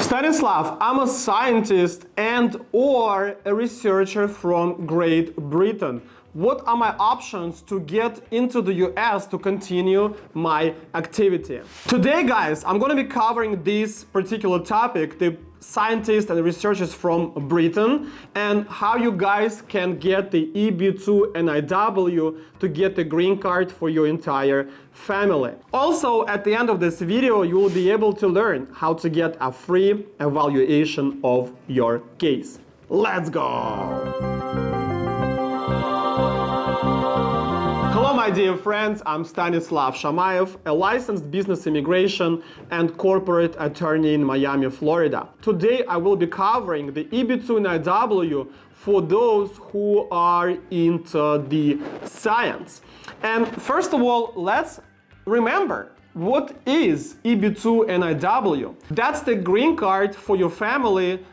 Stanislav, I'm a scientist and or a researcher from Great Britain. What are my options to get into the US to continue my activity? Today, guys, I'm going to be covering this particular topic, the scientists and researchers from Britain, and how you guys can get the EB-2 NIW to get the green card for your entire family. Also, at the end of this video, you will be able to learn how to get a free evaluation of your case. Let's go! Hello, my dear friends. I'm Stanislav Shamayev, a licensed business immigration and corporate attorney in Miami, Florida. Today, I will be covering the EB-2 NIW for those who are into the science. And first of all, let's remember, what is EB-2 NIW? That's the green card for your family,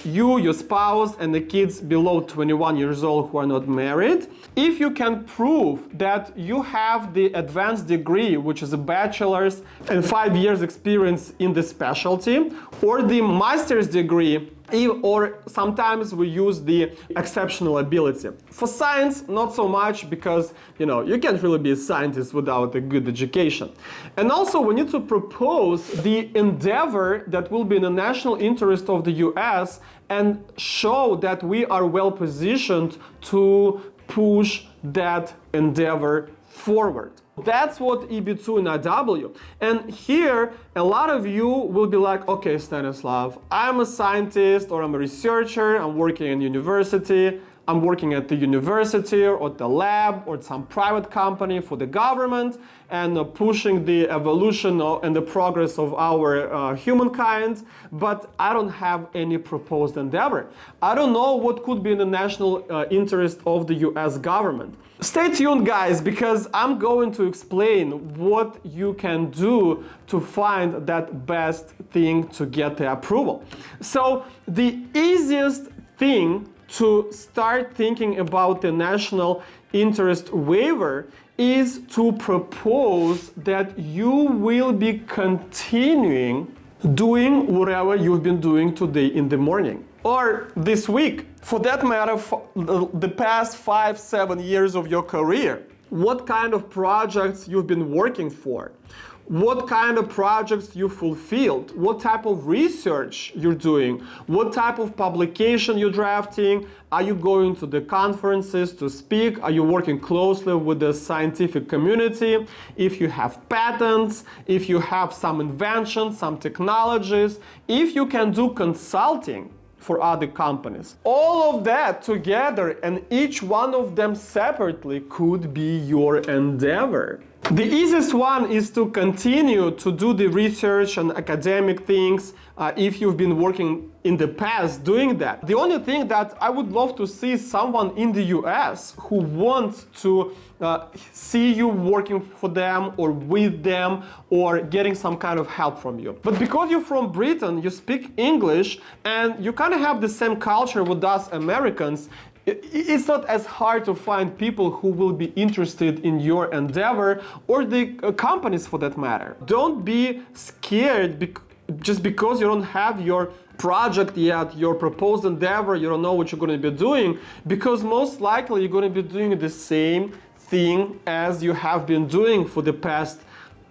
you, your spouse, and the kids below 21 years old who are not married. If you can prove that you have the advanced degree, which is a bachelor's and 5 years experience in the specialty, or the master's degree, or sometimes we use the exceptional ability. For science, not so much, because you can't really be a scientist without a good education. And also we need to propose the endeavor that will be in the national interest of the US and show that we are well positioned to push that endeavor forward. That's what EB-2 NIW. And here, a lot of you will be like, okay, Stanislav, I'm a scientist or I'm a researcher, I'm working in university, I'm working at the university or at the lab or some private company for the government and pushing the evolution and the progress of our humankind, but I don't have any proposed endeavor. I don't know what could be in the national interest of the US government. Stay tuned, guys, because I'm going to explain what you can do to find that best thing to get the approval. So the easiest thing to start thinking about the national interest waiver is to propose that you will be continuing doing whatever you've been doing today in the morning or this week. For that matter, for the past 5-7 years of your career. What kind of projects you've been working for? What kind of projects you fulfilled? What type of research you're doing? What type of publication you're drafting? Are you going to the conferences to speak? Are you working closely with the scientific community? If you have patents, if you have some inventions, some technologies, if you can do consulting for other companies. All of that together and each one of them separately could be your endeavor. The easiest one is to continue to do the research and academic things if you've been working in the past doing that. The only thing that I would love to see is someone in the US who wants to see you working for them or with them or getting some kind of help from you. But because you're from Britain, you speak English and you kind of have the same culture with us Americans, it's not as hard to find people who will be interested in your endeavor or the companies for that matter. Don't be scared just because you don't have your project yet, your proposed endeavor, you don't know what you're going to be doing, because most likely you're going to be doing the same thing as you have been doing for the past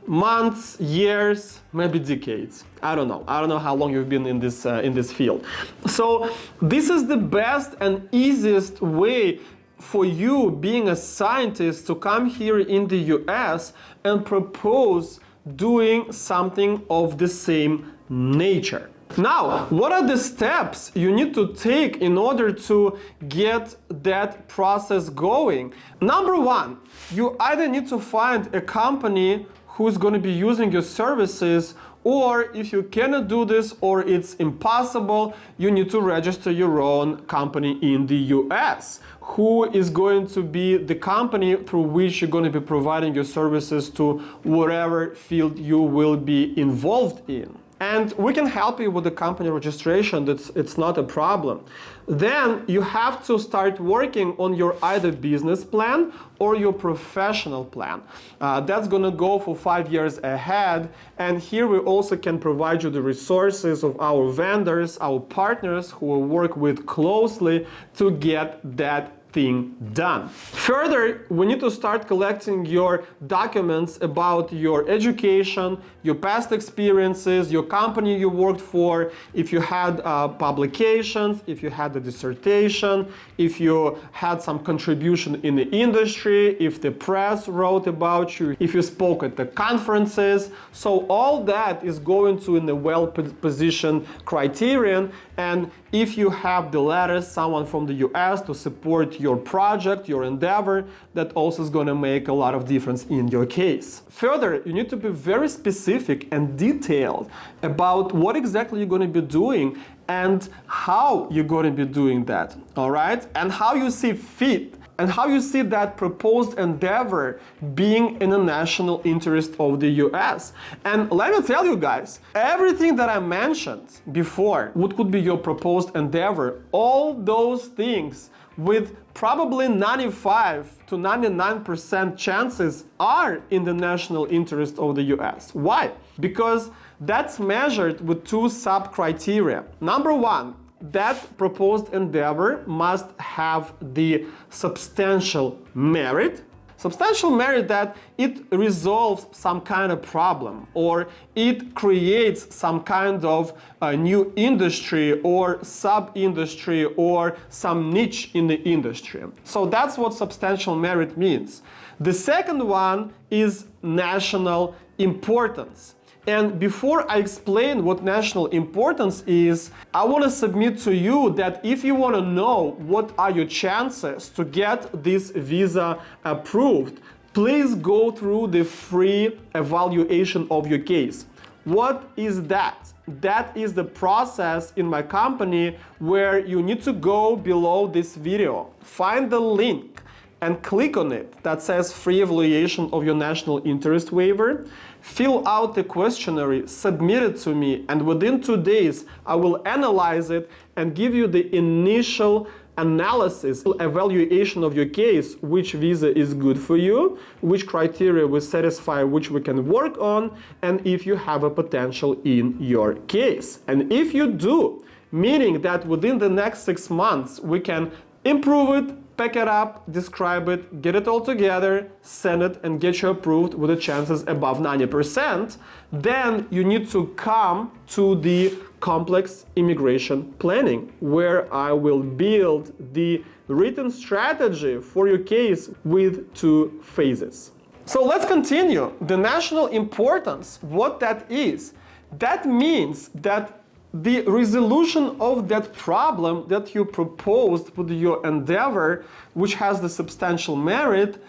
months, years, maybe decades. I don't know how long you've been in this field. So this is the best and easiest way for you, being a scientist, to come here in the US and propose doing something of the same nature. Now, what are the steps you need to take in order to get that process going? Number one, you either need to find a company who's going to be using your services, or if you cannot do this or it's impossible, you need to register your own company in the US, who is going to be the company through which you're going to be providing your services to whatever field you will be involved in. and we can help you with the company registration. It's not a problem. Then you have to start working on your either business plan or your professional plan. That's gonna go for 5 years ahead, and here we also can provide you the resources of our vendors, our partners who will work with closely to get that thing done. Further, we need to start collecting your documents about your education, your past experiences, your company you worked for, if you had publications, if you had a dissertation, if you had some contribution in the industry, if the press wrote about you, if you spoke at the conferences. So all that is going to in a well-positioned criterion, and if you have the letters, someone from the US to support your project, your endeavor, that also is going to make a lot of difference in your case. Further, you need to be very specific and detailed about what exactly you're going to be doing and how you're going to be doing that, all right? And how you see fit, and how you see that proposed endeavor being in the national interest of the US. And let me tell you guys, everything that I mentioned before, what could be your proposed endeavor, all those things with probably 95 to 99% chances are in the national interest of the US. Why? Because that's measured with two sub-criteria. Number one, that proposed endeavor must have the substantial merit. Substantial merit that it resolves some kind of problem, or it creates some kind of new industry or sub-industry or some niche in the industry. So that's what substantial merit means. The second one is national importance. And before I explain what national importance is, I want to submit to you that if you want to know what are your chances to get this visa approved, please go through the free evaluation of your case. What is that? That is the process in my company where you need to go below this video, find the link, and click on it that says free evaluation of your national interest waiver. Fill out the questionnaire, submit it to me, and within 2 days I will analyze it and give you the initial analysis, evaluation of your case, which visa is good for you, which criteria will satisfy, which we can work on, and if you have a potential in your case. And if you do, meaning that within the next 6 months we can improve it, pack it up, describe it, get it all together, send it, and get you approved with the chances above 90%, then you need to come to the complex immigration planning, where I will build the written strategy for your case with 2 phases. So let's continue. The national importance, what that is. That means that the resolution of that problem that you proposed with your endeavor, which has the substantial merit,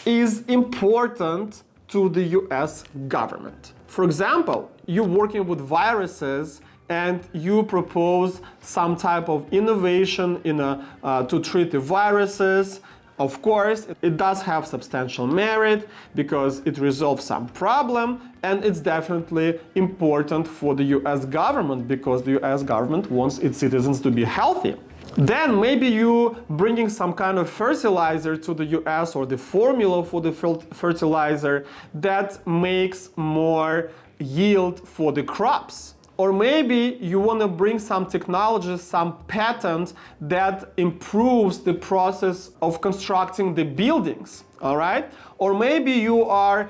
is important to the US government. For example, you're working with viruses and you propose some type of innovation to treat the viruses. Of course, it does have substantial merit because it resolves some problem, and it's definitely important for the US government because the US government wants its citizens to be healthy. Then maybe you bringing some kind of fertilizer to the US, or the formula for the fertilizer that makes more yield for the crops. Or maybe you want to bring some technology, some patent that improves the process of constructing the buildings, all right? Or maybe you are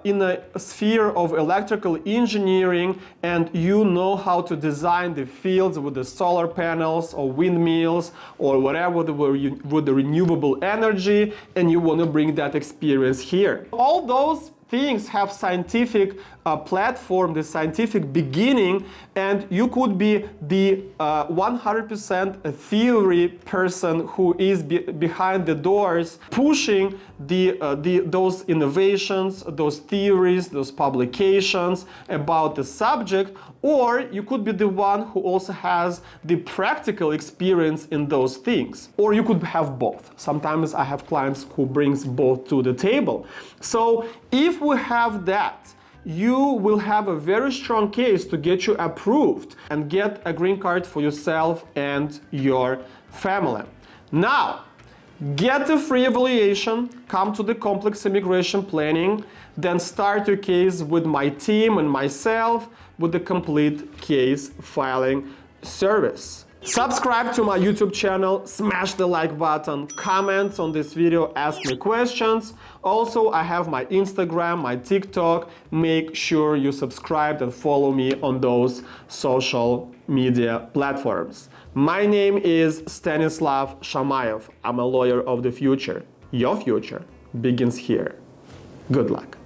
in a sphere of electrical engineering and you know how to design the fields with the solar panels or windmills or whatever with the renewable energy, and you want to bring that experience here. All those things have scientific platform, the scientific beginning, and you could be the 100% theory person who is behind the doors, pushing those innovations, those theories, those publications about the subject, or you could be the one who also has the practical experience in those things, or you could have both. Sometimes I have clients who brings both to the table. So if we have that, you will have a very strong case to get you approved and get a green card for yourself and your family. Now, get the free evaluation, come to the complex immigration planning, then start your case with my team and myself with the complete case filing service. Subscribe to my YouTube channel, smash the like button, comment on this video, ask me questions. Also, I have my Instagram, my TikTok. Make sure you subscribe and follow me on those social media platforms. My name is Stanislav Shamayev. I'm a lawyer of the future. Your future begins here. Good luck.